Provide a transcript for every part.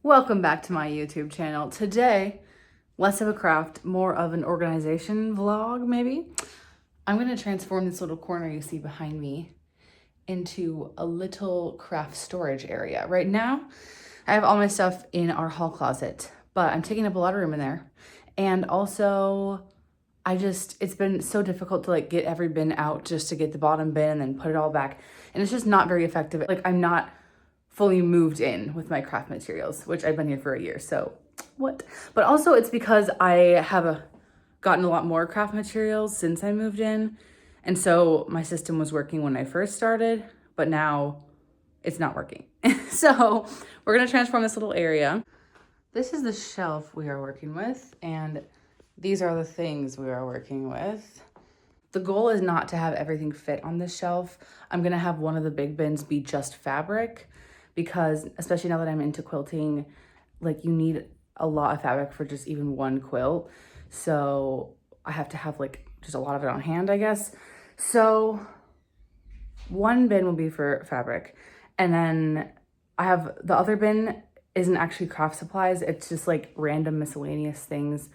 Welcome back to my YouTube channel. Today, less of a craft, more of an organization vlog, maybe. I'm gonna transform this little corner you see behind me into a little craft storage area. Right now, I have all my stuff in our hall closet, but I'm taking up a lot of room in there. And also, it's been so difficult to get every bin out just to get the bottom bin and then put it all back. And it's just not very effective. I'm not fully moved in with my craft materials, which I've been here for a year, so what? But also it's because I have gotten a lot more craft materials since I moved in. And so my system was working when I first started, but now it's not working. So we're gonna transform this little area. This is the shelf we are working with, and these are the things we are working with. The goal is not to have everything fit on this shelf. I'm gonna have one of the big bins be just fabric, because especially now that I'm into quilting, you need a lot of fabric for just even one quilt. So I have to have just a lot of it on hand, I guess. So one bin will be for fabric. And then I have the other bin isn't actually craft supplies. It's just random miscellaneous things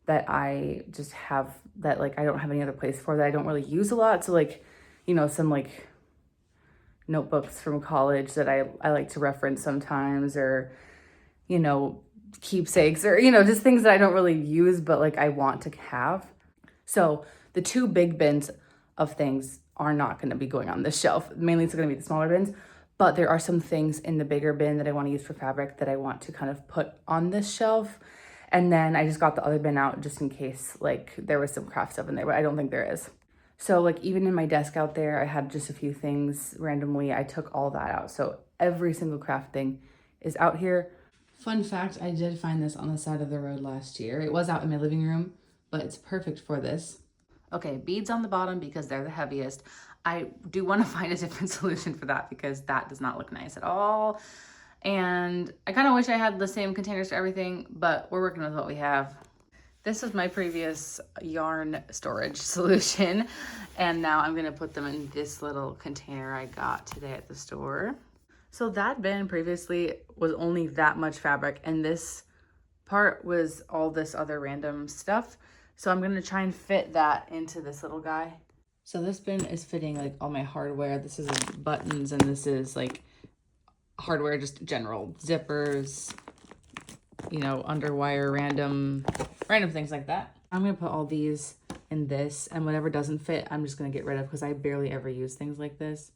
that I just have that I don't have any other place for that I don't really use a lot. So some notebooks from college that I like to reference sometimes, or, keepsakes, or, just things that I don't really use, but I want to have. So the two big bins of things are not going to be going on this shelf. Mainly it's going to be the smaller bins, but there are some things in the bigger bin that I want to use for fabric that I want to kind of put on this shelf. And then I just got the other bin out just in case there was some craft stuff in there, but I don't think there is. So even in my desk out there, I had just a few things randomly. I took all that out. So every single craft thing is out here. Fun fact, I did find this on the side of the road last year. It was out in my living room, but it's perfect for this. Okay, beads on the bottom because they're the heaviest. I do want to find a different solution for that because that does not look nice at all. And I kind of wish I had the same containers for everything, but we're working with what we have. This was my previous yarn storage solution, and now I'm gonna put them in this little container I got today at the store. So that bin previously was only that much fabric, and this part was all this other random stuff. So I'm gonna try and fit that into this little guy. So this bin is fitting all my hardware. This is buttons, and this is hardware, just general zippers, underwire, random things like that. I'm gonna put all these in this, and whatever doesn't fit, I'm just gonna get rid of because I barely ever use things like this.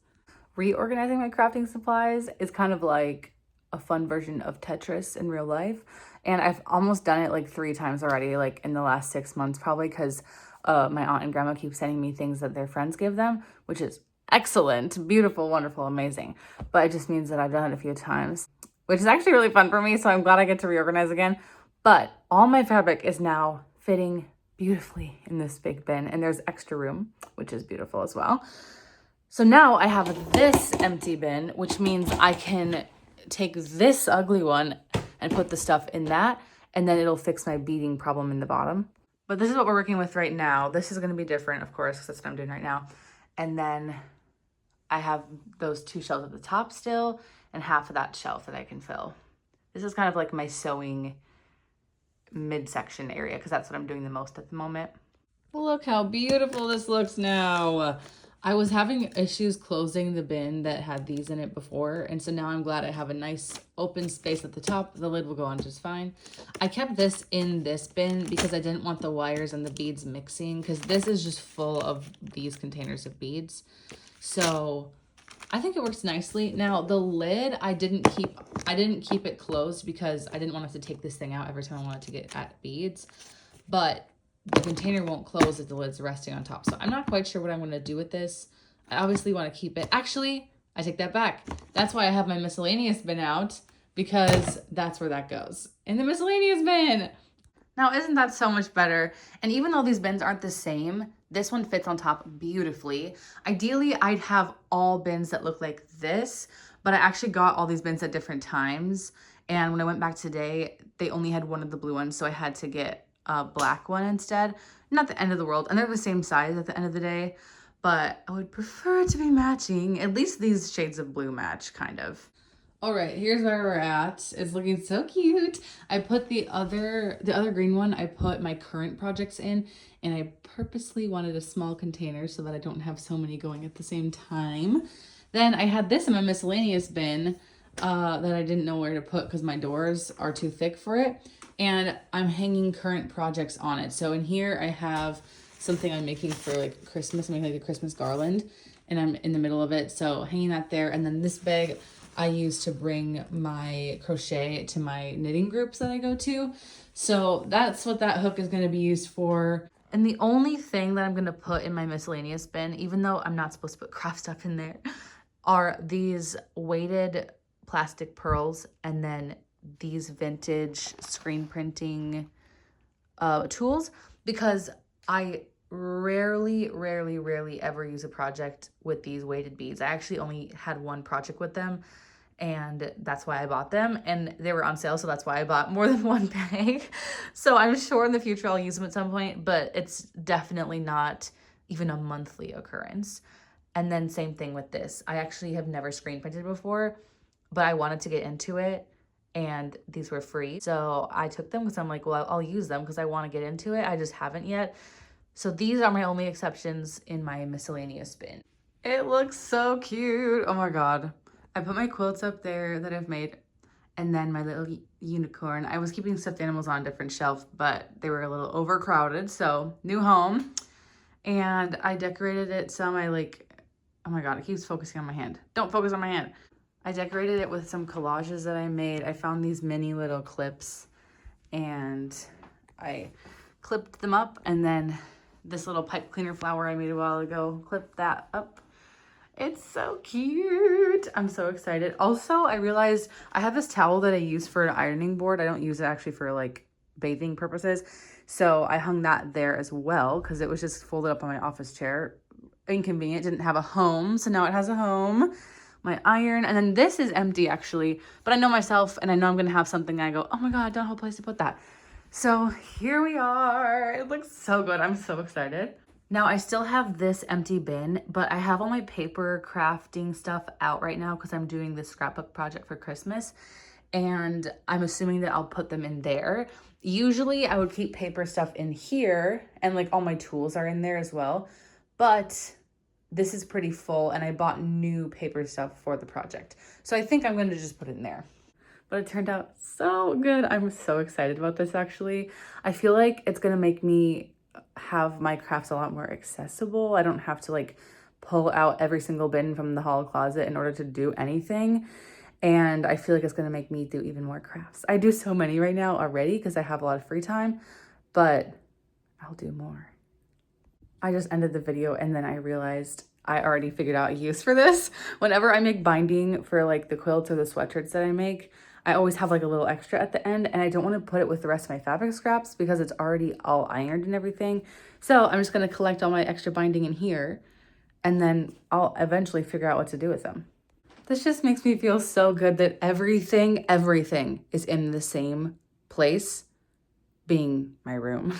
Reorganizing my crafting supplies is kind of like a fun version of Tetris in real life. And I've almost done it 3 times already, in the last 6 months, probably because my aunt and grandma keep sending me things that their friends give them, which is excellent, beautiful, wonderful, amazing. But it just means that I've done it a few times, which is actually really fun for me. So I'm glad I get to reorganize again. But all my fabric is now fitting beautifully in this big bin, and there's extra room, which is beautiful as well. So now I have this empty bin, which means I can take this ugly one and put the stuff in that, and then it'll fix my beading problem in the bottom. But this is what we're working with right now. This is gonna be different, of course, because that's what I'm doing right now. And then I have those 2 shelves at the top still, and half of that shelf that I can fill. This is kind of my sewing midsection area because that's what I'm doing the most at the moment. Look how beautiful this looks now. I was having issues closing the bin that had these in it before, and so now I'm glad I have a nice open space at the top. The lid will go on just fine. I kept this in this bin because I didn't want the wires and the beads mixing, because this is just full of these containers of beads. So I think it works nicely. Now the lid, I didn't keep it closed because I didn't want to take this thing out every time I wanted to get at beads, but the container won't close if the lid's resting on top. So I'm not quite sure what I'm going to do with this. I obviously want to keep it. Actually, I take that back. That's why I have my miscellaneous bin out, because that's where that goes, in the miscellaneous bin. Now, isn't that so much better? And even though these bins aren't the same, this one fits on top beautifully. Ideally, I'd have all bins that look like this, but I actually got all these bins at different times. And when I went back today, they only had one of the blue ones, so I had to get a black one instead. Not the end of the world, and they're the same size at the end of the day, but I would prefer it to be matching. At least these shades of blue match, kind of. All right, here's where we're at. It's looking so cute. I put the other green one, I put my current projects in, and I purposely wanted a small container so that I don't have so many going at the same time. Then I had this in my miscellaneous bin that I didn't know where to put because my doors are too thick for it. And I'm hanging current projects on it. So in here I have something I'm making for like Christmas. I'm making like a Christmas garland, and I'm in the middle of it. So hanging that there. And then this bag I use to bring my crochet to my knitting groups that I go to. So that's what that hook is going to be used for. And the only thing that I'm going to put in my miscellaneous bin, even though I'm not supposed to put craft stuff in there, are these weighted plastic pearls and then these vintage screen printing tools, because I rarely ever use a project with these weighted beads. I actually only had one project with them, and that's why I bought them, and they were on sale, so that's why I bought more than one bag. So I'm sure in the future I'll use them at some point, but it's definitely not even a monthly occurrence. And then same thing with this. I actually have never screen printed before, but I wanted to get into it, and these were free. So I took them because I'm like, well, I'll use them because I want to get into it. I just haven't yet. So these are my only exceptions in my miscellaneous bin. It looks so cute. Oh my God. I put my quilts up there that I've made, and then my little unicorn. I was keeping stuffed animals on a different shelf, but they were a little overcrowded. So new home. And I decorated it some. Oh my God, it keeps focusing on my hand. Don't focus on my hand. I decorated it with some collages that I made. I found these mini little clips and I clipped them up, and then this little pipe cleaner flower I made a while ago, clipped that up. It's so cute. I'm so excited. Also, I realized I have this towel that I use for an ironing board. I don't use it actually for like bathing purposes. So I hung that there as well because it was just folded up on my office chair. Inconvenient, didn't have a home. So now it has a home. My iron, and then this is empty actually, but I know myself and I know I'm gonna have something and I go, oh my God, I don't have a place to put that. So here we are. It looks so good. I'm so excited. Now I still have this empty bin, but I have all my paper crafting stuff out right now because I'm doing this scrapbook project for Christmas, and I'm assuming that I'll put them in there. Usually I would keep paper stuff in here, and like all my tools are in there as well, but this is pretty full, and I bought new paper stuff for the project. So I think I'm going to just put it in there. But it turned out so good. I'm so excited about this actually. I feel like it's going to make me have my crafts a lot more accessible. I don't have to like pull out every single bin from the hall closet in order to do anything. And I feel like it's going to make me do even more crafts. I do so many right now already because I have a lot of free time, but I'll do more. I just ended the video and then I realized I already figured out a use for this. Whenever I make binding for like the quilts or the sweatshirts that I make, I always have like a little extra at the end, and I don't want to put it with the rest of my fabric scraps because it's already all ironed and everything. So I'm just going to collect all my extra binding in here, and then I'll eventually figure out what to do with them. This just makes me feel so good that everything is in the same place, being my room,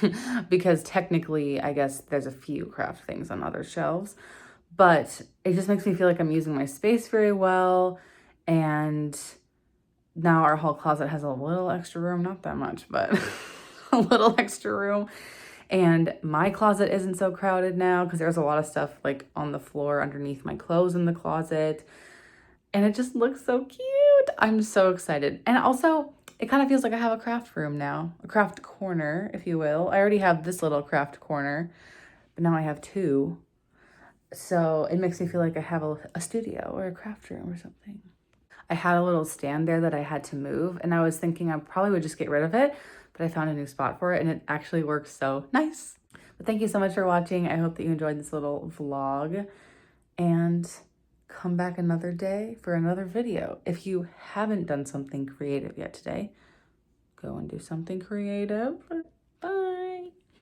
because technically I guess there's a few craft things on other shelves, but it just makes me feel like I'm using my space very well. And now our hall closet has a little extra room, not that much, but a little extra room. And my closet isn't so crowded now because there's a lot of stuff like on the floor underneath my clothes in the closet. And it just looks so cute. I'm so excited. And also, it kind of feels like I have a craft room now, a craft corner, if you will. I already have this little craft corner, but now I have two. So it makes me feel like I have a studio or a craft room or something. I had a little stand there that I had to move, and I was thinking I probably would just get rid of it, but I found a new spot for it and it actually works so nice. But thank you so much for watching. I hope that you enjoyed this little vlog, and come back another day for another video. If you haven't done something creative yet today, go and do something creative.